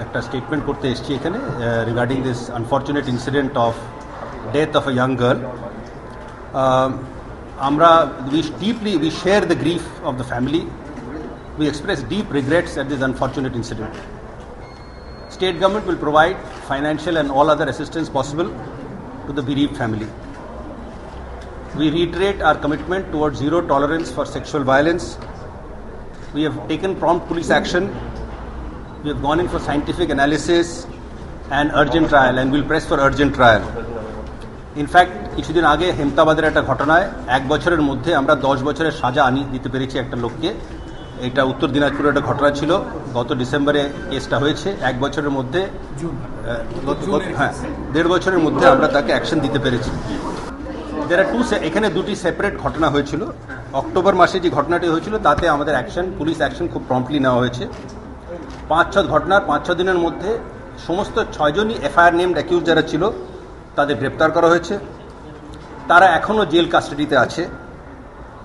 একটা স্টেটমেন্ট করতে এসেছি এখানে regarding this unfortunate incident of death of a young girl. আমরা we share the grief of the family. We express deep regrets at this unfortunate incident. State government will provide financial and all other assistance possible to the bereaved family. We reiterate our commitment towards zero tolerance for sexual violence. We have taken prompt police action. We have gone in for scientific analysis and urgent trial, and we'll press for urgent trial. In fact কিছুদিন আগে হেমতাবাদের একটা ঘটনায় 1 বছরের মধ্যে আমরা 10 বছরের সাজা দিতে পেরেছি একটা লোককে। এটা উত্তর দিনাজপুরের একটা ঘটনা ছিল, গত ডিসেম্বরে কেসটা হয়েছে। 1 বছরের মধ্যে 1.5 বছরের মধ্যে আমরা তাকে অ্যাকশন দিতে পেরেছি। এখানে দুটি সেপারেট ঘটনা হয়েছিল। অক্টোবর মাসে যে ঘটনাটি হয়েছিল তাতে আমাদের পুলিশ অ্যাকশন খুব প্রম্পটলি নেওয়া হয়েছে। 5-6 ঘটনার 5-6 দিনের মধ্যে সমস্ত 6 জনই এফআইআর নেমড অ্যাকিউজ যারা ছিল তাদের গ্রেপ্তার করা হয়েছে। তারা এখনও জেল কাস্টাডিতে আছে।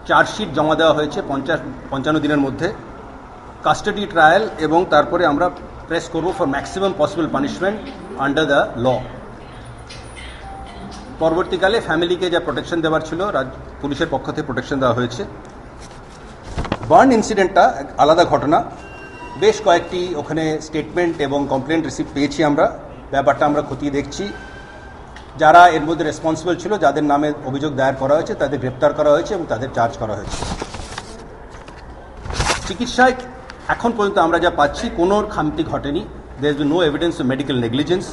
চার্জশিট জমা দেওয়া হয়েছে 55 দিনের মধ্যে। কাস্টাডি ট্রায়াল এবং তারপরে আমরা প্রেস করব for maximum possible punishment under the law. পরবর্তীকালে ফ্যামিলিকে যা প্রোটেকশন দেওয়ার ছিল পুলিশের পক্ষ থেকে প্রোটেকশন দেওয়া হয়েছে। বার্ন ইনসিডেন্টটা আলাদা ঘটনা। বেশ কয়েকটি ওখানে স্টেটমেন্ট এবং কমপ্লেন্ট রিসিভ পেয়েছি আমরা। ব্যাপারটা আমরা খতিয়ে দেখছি। যারা এর মধ্যে রেসপন্সিবল ছিল, যাদের নামে অভিযোগ দায়ের করা হয়েছে, তাদের গ্রেপ্তার করা হয়েছে এবং তাদের চার্জ করা হয়েছে। চিকিৎসায় এখন পর্যন্ত আমরা যা পাচ্ছি কোনো খামতি ঘটেনি। There is no evidence of medical negligence.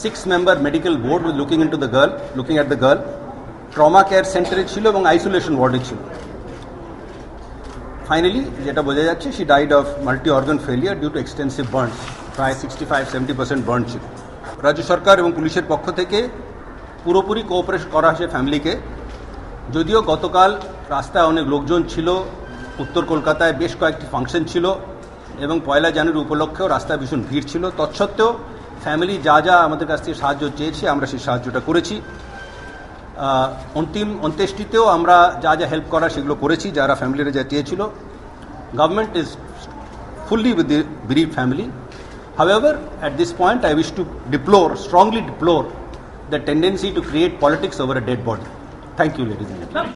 6-member medical board was looking at the girl. Trauma care সেন্টারে ছিল এবং আইসোলেশন ওয়ার্ডে ছিল। ফাইনালি যেটা বোঝা যাচ্ছে, she died of multi organ failure due to extensive burns. প্রায় 65-70% বার্ন ছিল। রাজ্য সরকার এবং পুলিশের পক্ষ থেকে পুরোপুরি কোঅপারেট করা হয়েছে ফ্যামিলিকে। যদিও গতকাল রাস্তায় অনেক লোকজন ছিল, উত্তর কলকাতায় বেশ কয়েকটি ফাংশন ছিল এবং 1 জানুয়ারি উপলক্ষেও রাস্তায় ভীষণ ভিড় ছিল। তৎসত্ত্বেও ফ্যামিলি যা আমাদের কাছ থেকে সাহায্য চেয়েছে আমরা সেই সাহায্যটা করেছি। অন্ত্যেষ্টিতেও আমরা যা হেল্প করা সেগুলো করেছি, যারা ফ্যামিলিরা যা চেয়েছিল। Government is fully with the bereaved family. However, at this point, I wish to strongly deplore the tendency to create politics over a dead body. Thank you, ladies and gentlemen.